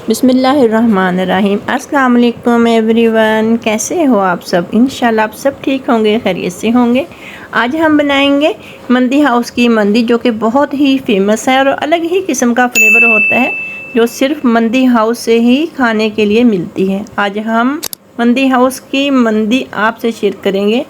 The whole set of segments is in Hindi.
बिस्मिल्लाहिर्रहमानिर्रहीम। अस्सलाम वालेकुम एवरीवन, कैसे हो आप सब? इंशाल्लाह आप सब ठीक होंगे, खैरियत से होंगे। आज हम बनाएंगे मंदी हाउस की मंदी, जो कि बहुत ही फेमस है और अलग ही किस्म का फ्लेवर होता है, जो सिर्फ मंदी हाउस से ही खाने के लिए मिलती है। आज हम मंदी हाउस की मंदी आपसे शेयर करेंगे।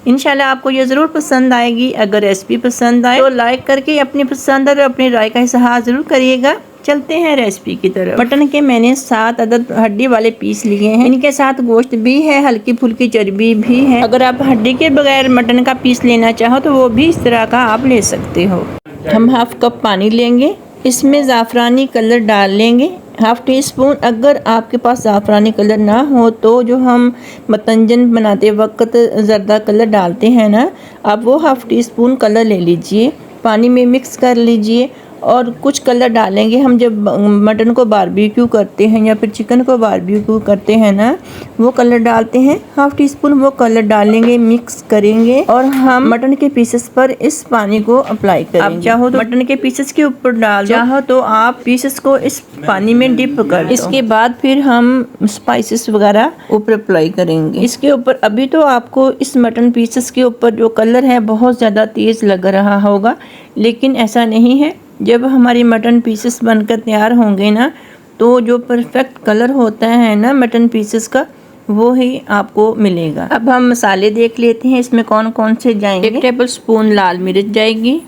इंशाल्लाह आपको ये ज़रूर पसंद आएगी। अगर रेसिपी पसंद आए तो लाइक करके अपनी पसंद और अपनी राय का इज़हार ज़रूर करिएगा। चलते हैं रेसिपी की तरफ। मटन के मैंने 7 अदद हड्डी वाले पीस लिए हैं। इनके साथ गोश्त भी है, हल्की फुल्की चर्बी भी है। अगर आप हड्डी के बगैर मटन का पीस लेना चाहो तो वो भी इस तरह का आप ले सकते हो। हम हाफ कप पानी लेंगे, इसमें ज़ाफ़रानी कलर डाल लेंगे, हाफ़ टी स्पून। अगर आपके पास ज़ाफ़रानी कलर ना हो तो जो हम मतंजन बनाते वक्त ज़र्दा कलर डालते हैं ना, आप वो हाफ़ टी स्पून कलर ले लीजिए, पानी में मिक्स कर लीजिए। और कुछ कलर डालेंगे हम जब मटन को बारबेक्यू करते हैं या फिर चिकन को बारबेक्यू करते हैं ना, वो कलर डालते हैं। हाफ़ टी स्पून वो कलर डालेंगे, मिक्स करेंगे और हम मटन के पीसेस पर इस पानी को अप्लाई करेंगे। आप चाहो तो मटन के पीसेस के ऊपर डाल, चाहो तो आप पीसेस को इस पानी में डिप कर दो। इसके बाद फिर हम स्पाइसेस वगैरह ऊपर अप्लाई करेंगे। इसके ऊपर अभी तो आपको इस मटन पीसेस के ऊपर जो कलर है बहुत ज़्यादा तेज़ लग रहा होगा, लेकिन ऐसा नहीं है। जब हमारी मटन पीसेस बनकर तैयार होंगे ना, तो जो परफेक्ट कलर होता है ना मटन पीसेस का, वो ही आपको मिलेगा। अब हम मसाले देख लेते हैं इसमें कौन कौन से जाएंगे। 1 टेबल स्पून लाल मिर्च जाएगी,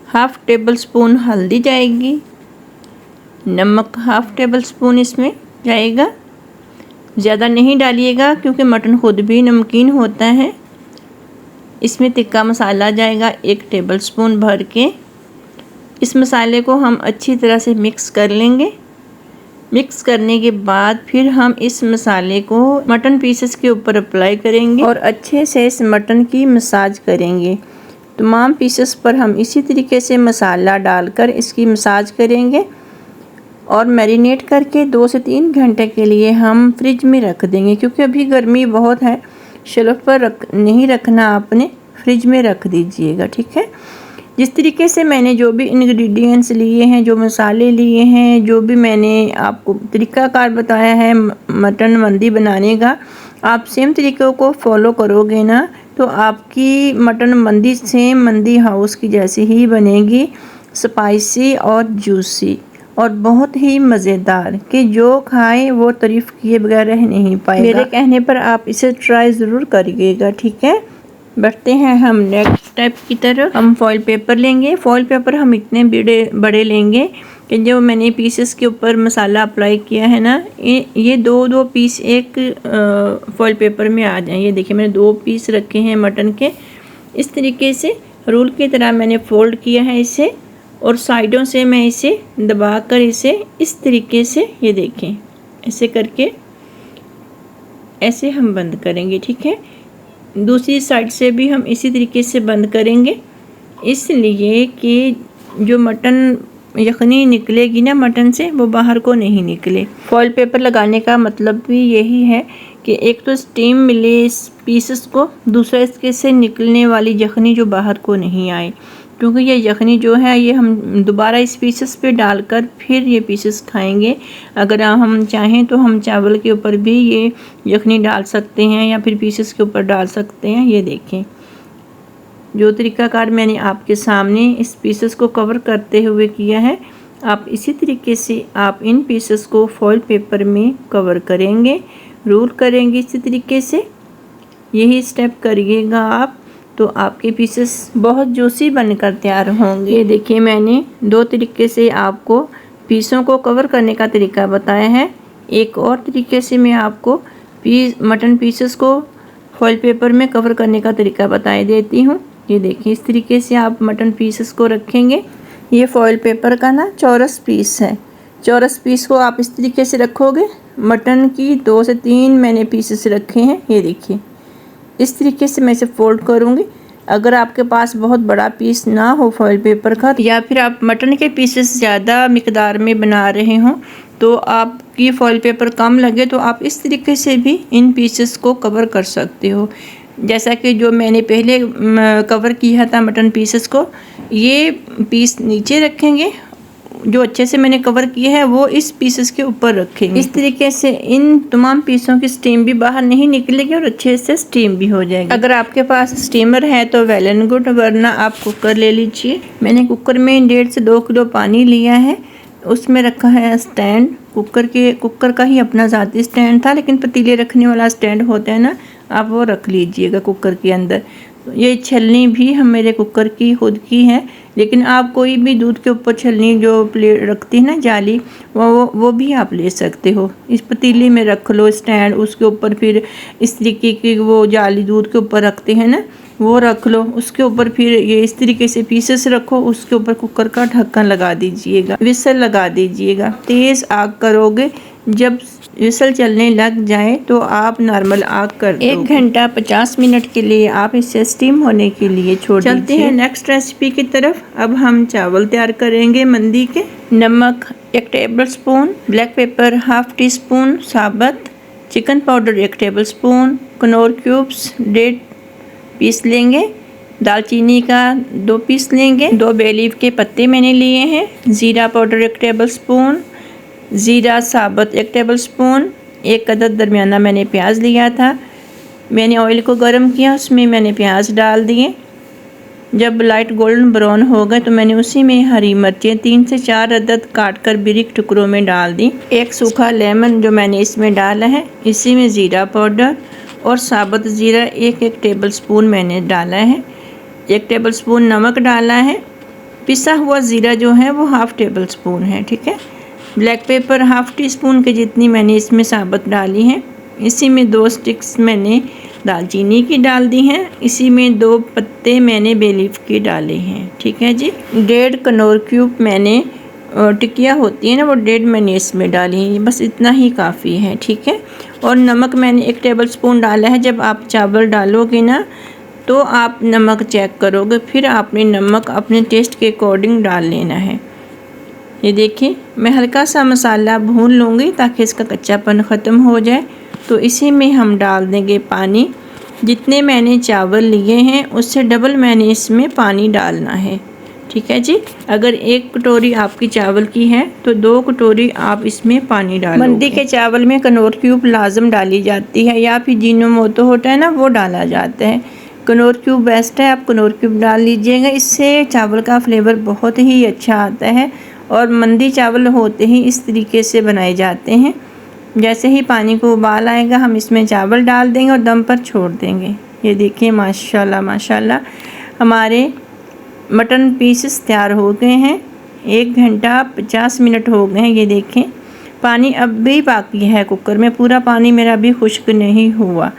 हाफ़ टेबल स्पून हल्दी जाएगी, नमक हाफ़ टेबल स्पून इसमें जाएगा। ज़्यादा नहीं डालिएगा क्योंकि मटन खुद भी नमकीन होता है। इसमें तिक्का मसाला जाएगा 1 टेबल स्पून भर के। इस मसाले को हम अच्छी तरह से मिक्स कर लेंगे। मिक्स करने के बाद फिर हम इस मसाले को मटन पीसेस के ऊपर अप्लाई करेंगे और अच्छे से इस मटन की मसाज करेंगे। तमाम पीसेस पर हम इसी तरीके से मसाला डालकर इसकी मसाज करेंगे और मैरिनेट करके 2 से 3 घंटे के लिए हम फ्रिज में रख देंगे, क्योंकि अभी गर्मी बहुत है। शेल्फ पर नहीं रखना, आपने फ्रिज में रख दीजिएगा, ठीक है। जिस तरीके से मैंने जो भी इंग्रेडिएंट्स लिए हैं, जो मसाले लिए हैं, जो भी मैंने आपको तरीक़ाकार बताया है मटन मंदी बनाने का, आप सेम तरीक़ों को फॉलो करोगे ना तो आपकी मटन मंदी सेम मंदी हाउस की जैसी ही बनेगी, स्पाइसी और जूसी और बहुत ही मज़ेदार, कि जो खाए वो तारीफ़ किए बगैर रह नहीं पाएगा। मेरे कहने पर आप इसे ट्राई ज़रूर करिएगा, ठीक है। बढ़ते हैं हम नेक्स्ट स्टेप की तरफ। हम फॉइल पेपर लेंगे। फॉइल पेपर हम इतने बड़े लेंगे कि जो मैंने पीसेस के ऊपर मसाला अप्लाई किया है ना, ये दो पीस एक फॉइल पेपर में आ जाएं। ये देखिए मैंने 2 पीस रखे हैं मटन के। इस तरीके से रोल की तरह मैंने फोल्ड किया है इसे, और साइडों से मैं इसे दबाकर इसे इस तरीके से, ये देखें, ऐसे करके ऐसे हम बंद करेंगे, ठीक है। दूसरी साइड से भी हम इसी तरीके से बंद करेंगे, इसलिए कि जो मटन यखनी निकलेगी ना मटन से, वो बाहर को नहीं निकले। फॉइल पेपर लगाने का मतलब भी यही है कि एक तो स्टीम मिले इस पीसेस को, दूसरा इसके से निकलने वाली यखनी जो बाहर को नहीं आए, क्योंकि ये यखनी जो है ये हम दोबारा इस पीसेस पे डालकर फिर ये पीसेस खाएंगे। अगर हम चाहें तो हम चावल के ऊपर भी ये यखनी डाल सकते हैं या फिर पीसेस के ऊपर डाल सकते हैं। ये देखें जो तरीक़ाकार मैंने आपके सामने इस पीसेस को कवर करते हुए किया है, आप इसी तरीके से आप इन पीसेस को फॉइल पेपर में कवर करेंगे, रोल करेंगे इसी तरीके से। यही स्टेप करिएगा आप, तो आपके पीसेस बहुत जूसी बनकर तैयार होंगे। ये देखिए मैंने 2 तरीके से आपको पीसों को कवर करने का तरीका बताया है। एक और तरीके से मैं आपको मटन पीसेस को फॉइल पेपर में कवर करने का तरीका बता देती हूँ। ये देखिए इस तरीके से आप मटन पीसेस को रखेंगे। ये फॉइल पेपर का ना चौरस पीस है। चौरस पीस को आप इस तरीके से रखोगे। मटन की 2 से 3 मैंने पीसेस रखे हैं। ये देखिए इस तरीके से मैं इसे फोल्ड करूँगी। अगर आपके पास बहुत बड़ा पीस ना हो फॉइल पेपर का, या फिर आप मटन के पीसेस ज़्यादा मिकदार में बना रहे हों, तो आपकी फॉइल पेपर कम लगे तो आप इस तरीके से भी इन पीसेस को कवर कर सकते हो। जैसा कि जो मैंने पहले कवर किया था मटन पीसेस को, ये पीस नीचे रखेंगे जो अच्छे से मैंने कवर किया है वो इस पीसेस के ऊपर रखेंगे। इस तरीके से इन तमाम पीसों की स्टीम भी बाहर नहीं निकलेगी और अच्छे से स्टीम भी हो जाएगी। अगर आपके पास स्टीमर है तो वेल एंड गुड, वरना आप कुकर ले लीजिए। मैंने कुकर में 1.5 से 2 किलो पानी लिया है, उसमें रखा है स्टैंड। कुकर का ही अपना ज़ाती स्टैंड था, लेकिन पतीले रखने वाला स्टैंड होता है ना, आप वो रख लीजिएगा कुकर के अंदर। ये छलनी भी हम मेरे कुकर की खुद की है, लेकिन आप कोई भी दूध के ऊपर छलनी जो प्लेट रखती है ना जाली, वो भी आप ले सकते हो। इस पतीले में रख लो स्टैंड, उसके ऊपर फिर इस तरीके की वो जाली दूध के ऊपर रखते हैं ना, वो रख लो। उसके ऊपर फिर ये इस तरीके से पीसेस रखो, उसके ऊपर कुकर का ढक्कन लगा दीजिएगा, विसल लगा दीजिएगा। तेज़ आग करोगे, जब विसल चलने लग जाए तो आप नॉर्मल आग कर दो। 1 घंटा 50 मिनट के लिए आप इसे स्टीम होने के लिए छोड़ दीजिए। चलते हैं नेक्स्ट रेसिपी की तरफ। अब हम चावल तैयार करेंगे मंदी के। नमक 1 tablespoon, black pepper 1/2 teaspoon साबुत, chicken powder 1 tablespoon, Knorr cubes 1.5 piece लेंगे, दालचीनी का 2 पीस लेंगे, 2 बे लीफ के पत्ते मैंने लिए हैं, ज़ीरा पाउडर 1 टेबल स्पून, ज़ीरा साबुत 1 टेबल स्पून, 1 अदद दरमियाना मैंने प्याज लिया था। मैंने ऑयल को गर्म किया, उसमें मैंने प्याज डाल दिए। जब लाइट गोल्डन ब्राउन हो गए तो मैंने उसी में हरी मिर्चें 3 से 4 अदद काट कर बारीक टुकड़ों में डाल दी। 1 सूखा लेमन जो मैंने इसमें डाला है। इसी में ज़ीरा पाउडर और साबुत ज़ीरा 1 टेबल स्पून मैंने डाला है। 1 टेबल स्पून नमक डाला है। पिसा हुआ ज़ीरा जो है वो 1/2 टेबल स्पून है, ठीक है। ब्लैक पेपर 1/2 टी स्पून के जितनी मैंने इसमें साबुत डाली हैं। इसी में 2 स्टिक्स मैंने दालचीनी की डाल दी हैं। इसी में 2 पत्ते मैंने बे लीफ के डाले हैं, ठीक है जी। 1.5 कनौर क्यूब मैंने टिकिया होती है ना, वो 1.5 मैंने इसमें डाली है। बस इतना ही काफ़ी है, ठीक है। और नमक मैंने 1 टेबल स्पून डाला है। जब आप चावल डालोगे ना तो आप नमक चेक करोगे, फिर आपने नमक अपने टेस्ट के अकॉर्डिंग डाल लेना है। ये देखिए, मैं हल्का सा मसाला भून लूँगी ताकि इसका कच्चापन ख़त्म हो जाए। तो इसी में हम डाल देंगे पानी। जितने मैंने चावल लिए हैं उससे डबल मैंने इसमें पानी डालना है, ठीक है जी। अगर 1 कटोरी आपकी चावल की है तो 2 कटोरी आप इसमें पानी डालोगे। मंदी के चावल में कनौर क्यूब लाजम डाली जाती है, या फिर जीनोमोतो होता है ना, वो डाला जाता है। कनौर क्यूब बेस्ट है, आप कनौर क्यूब डाल लीजिएगा। इससे चावल का फ्लेवर बहुत ही अच्छा आता है। और मंदी चावल होते ही इस तरीके से बनाए जाते हैं। जैसे ही पानी को उबाल आएगा हम इसमें चावल डाल देंगे और दम पर छोड़ देंगे। ये देखिए, माशाल्लाह माशाल्लाह हमारे मटन पीसेस तैयार हो गए हैं। 1 घंटा 50 मिनट हो गए हैं। ये देखें, पानी अब भी बाकी है कुकर में, पूरा पानी मेरा अभी खुश्क नहीं हुआ,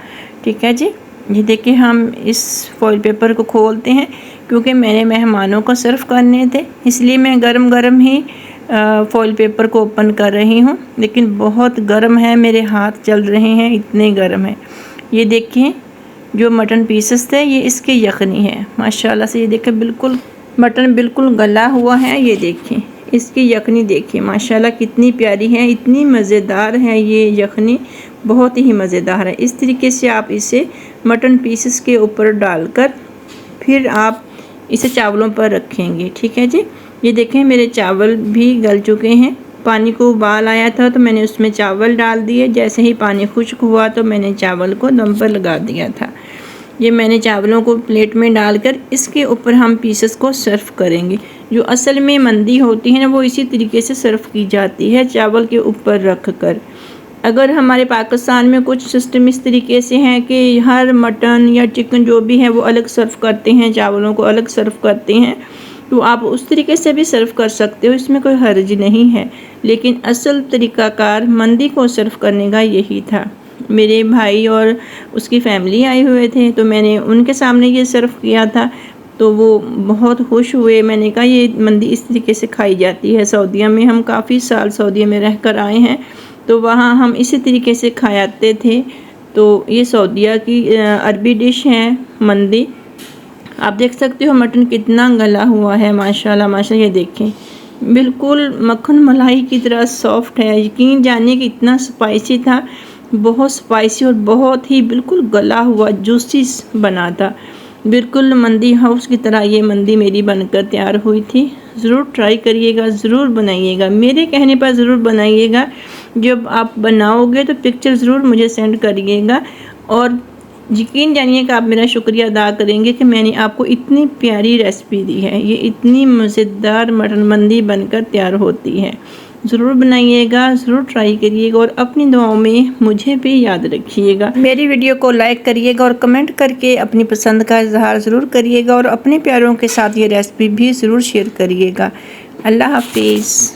ठीक है जी। ये देखिए, हम इस फॉइल पेपर को खोलते हैं क्योंकि मेरे मेहमानों को सर्व करने थे, इसलिए मैं गरम गरम ही फॉइल पेपर को ओपन कर रही हूँ। लेकिन बहुत गर्म है, मेरे हाथ जल रहे हैं, इतने गर्म है। ये देखिए, जो मटन पीसेस थे ये इसके यखनी है माशाल्लाह से। ये देखिए, बिल्कुल मटन बिल्कुल गला हुआ है। ये देखिए, इसकी यखनी देखिए माशाल्लाह कितनी प्यारी है, इतनी मज़ेदार है ये यखनी, बहुत ही मज़ेदार है। इस तरीके से आप इसे मटन पीसेस के ऊपर डालकर फिर आप इसे चावलों पर रखेंगे, ठीक है जी। ये देखें, मेरे चावल भी गल चुके हैं। पानी को उबाल आया था तो मैंने उसमें चावल डाल दिए। जैसे ही पानी खुश्क हुआ तो मैंने चावल को दम पर लगा दिया था। ये मैंने चावलों को प्लेट में डालकर इसके ऊपर हम पीसेस को सर्व करेंगे। जो असल में मंदी होती है ना, वो इसी तरीके से सर्व की जाती है, चावल के ऊपर रख कर। अगर हमारे पाकिस्तान में कुछ सिस्टम इस तरीके से हैं कि हर मटन या चिकन जो भी है वो अलग सर्व करते हैं, चावलों को अलग सर्व करते हैं, तो आप उस तरीके से भी सर्व कर सकते हो, इसमें कोई हर्ज नहीं है। लेकिन असल तरीक़ाकार मंदी को सर्व करने का यही था। मेरे भाई और उसकी फैमिली आए हुए थे तो मैंने उनके सामने ये सर्व किया था, तो वो बहुत खुश हुए। मैंने कहा ये मंदी इस तरीके से खाई जाती है। सऊदीया में हम काफ़ी साल सऊदीया में रह कर आए हैं, तो वहाँ हम इसी तरीके से खाते थे। तो ये सऊदीया की अरबी डिश है मंदी। आप देख सकते हो मटन कितना गला हुआ है माशाल्लाह माशाल्लाह। ये देखें, बिल्कुल मक्खन मलाई की तरह सॉफ्ट है। यकीन जानिए कि इतना स्पाइसी था, बहुत स्पाइसी और बहुत ही बिल्कुल गला हुआ जूसी बना था। बिल्कुल मंदी हाउस की तरह ये मंदी मेरी बनकर तैयार हुई थी। ज़रूर ट्राई करिएगा, ज़रूर बनाइएगा, मेरे कहने पर ज़रूर बनाइएगा। जब आप बनाओगे तो पिक्चर ज़रूर मुझे सेंड करिएगा और यकीन जानिए कि आप मेरा शुक्रिया अदा करेंगे कि मैंने आपको इतनी प्यारी रेसिपी दी है। ये इतनी मज़ेदार मटन मंदी बनकर तैयार होती है। ज़रूर बनाइएगा, ज़रूर ट्राई करिएगा और अपनी दुआओं में मुझे भी याद रखिएगा। मेरी वीडियो को लाइक करिएगा और कमेंट करके अपनी पसंद का इजहार ज़रूर करिएगा और अपने प्यारों के साथ ये रेसिपी भी ज़रूर शेयर करिएगा। अल्लाह हाफिज़।